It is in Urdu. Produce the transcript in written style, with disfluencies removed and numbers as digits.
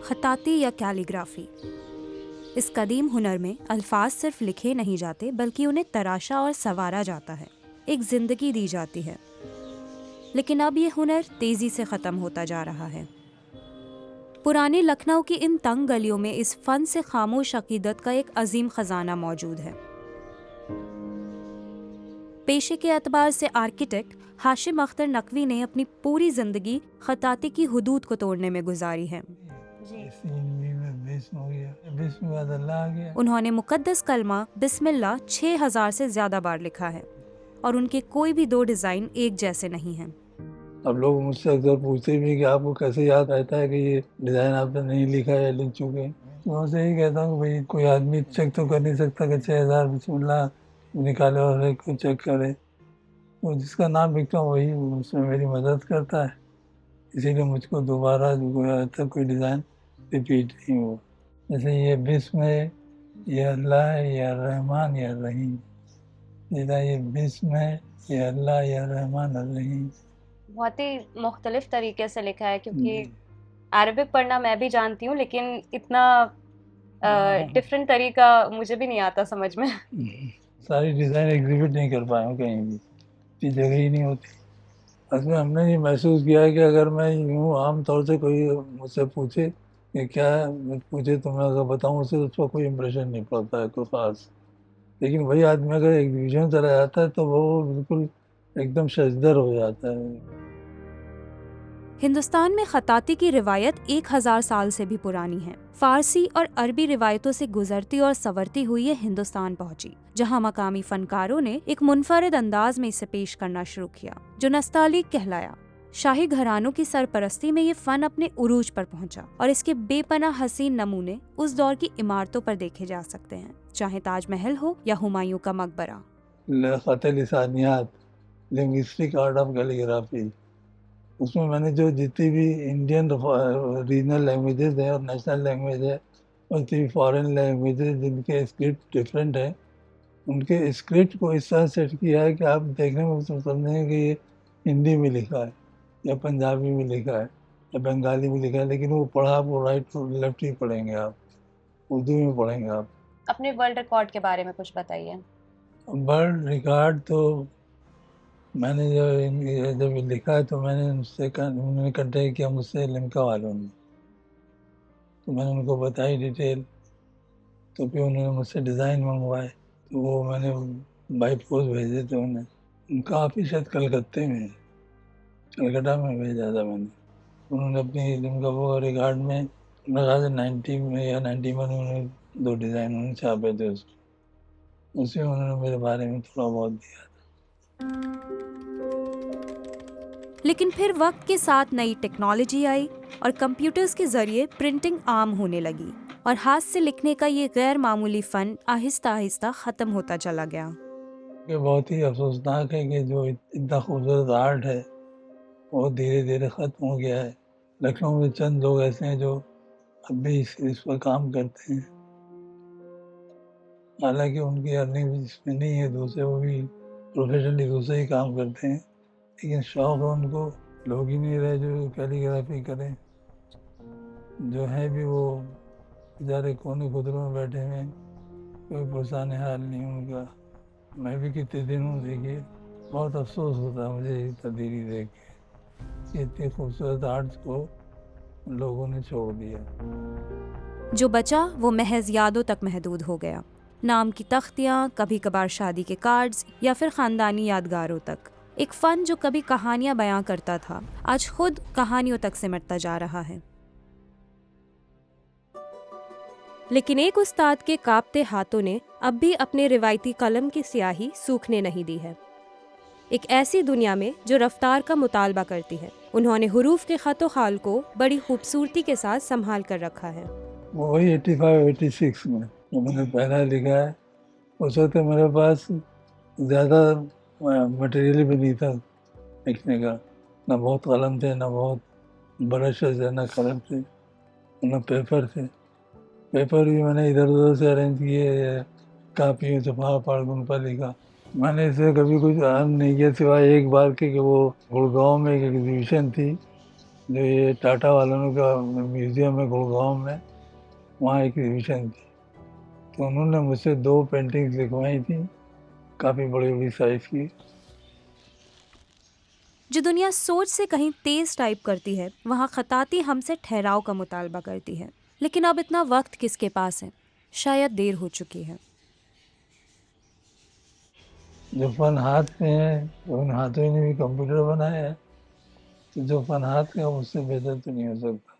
خطاطی یا کیلیگرافی۔ اس قدیم ہنر میں الفاظ صرف لکھے نہیں جاتے بلکہ انہیں تراشا اور سنوارا جاتا ہے، ایک زندگی دی جاتی ہے۔ لیکن اب یہ ہنر تیزی سے ختم ہوتا جا رہا ہے۔ پرانے لکھنؤ کی ان تنگ گلیوں میں اس فن سے خاموش عقیدت کا ایک عظیم خزانہ موجود ہے۔ پیشے کے اعتبار سے آرکیٹیکٹ ہاشم اختر نقوی نے اپنی پوری زندگی خطاطی کی حدود کو توڑنے میں گزاری ہے۔ انہوں نے مقدس کلمہ بسم اللہ 6000 سے زیادہ بار لکھا ہے، اور ان کے کوئی بھی 2 ڈیزائن ایک جیسے نہیں ہیں۔ اب لوگ مجھ سے اکثر پوچھتے بھی کہ آپ کو کیسے یاد رہتا ہے کہ یہ ڈیزائن آپ نے نہیں لکھا یا لکھ چکے ہیں۔ میں اسے یہی کہتا ہوں کہ بھائی کوئی آدمی چیک تو کر نہیں سکتا کہ 6000 بسم اللہ نکالے اور ایک کو چیک کرے، تو جس کا نام لکھتا ہوں وہی اس میں میری مدد کرتا ہے، اسی لیے مجھ کو دوبارہ کوئی ڈیزائن ریپیٹ نہیں ہوا۔ جیسے یہ بسم ہے، یہ اللہ ہے، یا الرحمن یا الرحیم، یہ بسم ہے، یہ اللہ یا الرحمن الرحیم۔ بہت ہی مختلف طریقے سے لکھا ہے، کیونکہ عربک پڑھنا میں بھی جانتی ہوں لیکن اتنا ڈفرینٹ طریقہ مجھے بھی نہیں آتا سمجھ میں۔ ساری ڈیزائن ایگزیبٹ نہیں کر پایا ہوں کہیں بھی، اتنی جگہ ہی نہیں ہوتی۔ اصل میں ہم نے یہ محسوس کیا ہے کہ اگر میں یوں عام طور سے کوئی مجھ سے پوچھے کہ کیا پوچھے تو میں اگر بتاؤں اسے، اس کا کوئی امپریشن نہیں پڑتا ہے کوئی خاص۔ لیکن وہی آدمی اگر ایگزیبیشن چلا جاتا ہے تو وہ بالکل ایک دم ششدر ہو جاتا ہے۔ ہندوستان میں خطاطی کی روایت 1000 سال سے بھی پرانی ہے۔ فارسی اور عربی روایتوں سے گزرتی اور سنورتی ہوئی یہ ہندوستان پہنچی، جہاں مقامی فنکاروں نے ایک منفرد انداز میں اسے پیش کرنا شروع کیا، جو نستعلیق کہلایا۔ شاہی گھرانوں کی سرپرستی میں یہ فن اپنے عروج پر پہنچا، اور اس کے بے پناہ حسین نمونے اس دور کی عمارتوں پر دیکھے جا سکتے ہیں، چاہے تاج محل ہو یا ہمایوں کا مقبرہ۔ خط لسانیات، لنگوسٹک آرٹ آف کیلیگرافی، اس میں نے جو جتنی بھی انڈین ریجنل لینگویجز ہیں اور نیشنل لینگویج ہے، اور جتنی بھی فارن لینگویجز جن کے اسکرپٹ ڈفرینٹ ہیں، ان کے اسکرپٹ کو اس طرح سیٹ کیا ہے کہ آپ دیکھنے میں سمجھیں کہ یہ ہندی میں لکھا ہے یا پنجابی میں لکھا ہے یا بنگالی میں لکھا ہے، لیکن وہ پڑھا آپ رائٹ لیفٹ ہی پڑھیں گے، آپ اردو میں پڑھیں گے۔ آپ اپنے ورلڈ ریکارڈ کے بارے میں کچھ بتائیے۔ ورلڈ ریکارڈ تو میں نے جب لکھا ہے تو میں نے اس سے انہوں نے کنٹیکٹ کیا مجھ سے لمکا والوں نے، تو میں نے ان کو بتائی ڈیٹیل، تو پھر انہوں نے مجھ سے ڈیزائن منگوائے، تو وہ میں نے بائی پوسٹ بھیجے تھے انہیں۔ ان کا آفس شاید کلکتے میں، کلکتہ میں بھیجا تھا میں نے۔ انہوں نے اپنی لمکا وہ ریکارڈ میں میرے خیال سے 90 میں یا 91 میں انہوں نے 2 ڈیزائن انہوں نے چھاپے تھے، اس میں انہوں نے میرے بارے میں تھوڑا بہت دیا تھا۔ لیکن پھر وقت کے ساتھ نئی ٹیکنالوجی آئی اور کمپیوٹرز کے ذریعے پرنٹنگ عام ہونے لگی، اور ہاتھ سے لکھنے کا یہ غیر معمولی فن آہستہ آہستہ ختم ہوتا چلا گیا۔ یہ بہت ہی افسوسناک ہے کہ جو اتنا خوبصورت آرٹ ہے وہ دھیرے دھیرے ختم ہو گیا ہے۔ لکھنؤ میں چند لوگ ایسے ہیں جو اب بھی اس پر کام کرتے ہیں، حالانکہ ان کی ارننگ بھی اس میں نہیں ہے، دوسرے وہ بھی پروفیشنلی دوسرے ہی کام کرتے ہیں، لیکن شوق ہے ان کو، لوگ ہی نہیں رہے جو کیلیگرافی کریں۔ جو ہیں بھی وہ بیچارے کونے خدروں میں بیٹھے ہوئے ہیں، کوئی پرسان حال نہیں ان کا۔ میں بھی کتنے دن ہوں، دیکھیے بہت افسوس ہوتا ہے مجھے یہ تبدیلی دیکھ کے کہ اتنی خوبصورت آرٹس کو لوگوں نے چھوڑ دیا۔ جو بچا وہ محض یادوں تک محدود ہو گیا، نام کی تختیاں، کبھی کبھار شادی کے کارڈز، یا پھر خاندانی یادگاروں تک۔ ایک فن جو کبھی کہانیاں بیان کرتا تھا، آج خود کہانیوں تک سمٹتا جا رہا ہے۔ لیکن ایک استاد کے کانپتے ہاتھوں نے اب بھی اپنے روایتی قلم کی سیاہی سوکھنے نہیں دی ہے۔ ایک ایسی دنیا میں جو رفتار کا مطالبہ کرتی ہے، انہوں نے حروف کے خط و خال کو بڑی خوبصورتی کے ساتھ سنبھال کر رکھا ہے۔ وہی 85-86 میں جو میں نے پہلا لکھا ہے، اس وقت میرے پاس زیادہ مٹیریل بھی نہیں تھا لکھنے کا، نہ بہت قلم تھے، نہ بہت برشز تھے، نہ قلم تھے، نہ پیپر تھے۔ پیپر بھی میں نے ادھر ادھر سے ارینج کیے، کاپیوں سے پھاڑ پھاڑ کے ان پر لکھا۔ میں نے اس سے کبھی کچھ ارن نہیں کیا سوائے ایک بار کہ وہ گڑگاؤں میں ایک ایگزیبیشن تھی جو یہ ٹاٹا والوں کا میوزیم ہے گڑگاؤں میں، وہاں ایگزیبیشن تھی، تو انہوں نے مجھ سے 2 پینٹنگز لکھوائی تھیں، کافی بڑی بڑی سائز کی. جو دنیا سوچ سے کہیں تیز ٹائپ کرتی ہے، وہاں خطاطی ہم سے ٹھہراؤ کا مطالبہ کرتی ہے. لیکن اب اتنا وقت کس کے پاس ہے؟ شاید دیر ہو چکی ہے. جو فن ہاتھ میں ہے، ان ہاتھوں نے بھی کمپیوٹر بنایا ہے، تو جو فن ہاتھ کا اس سے بہتر تو نہیں ہو سکتا.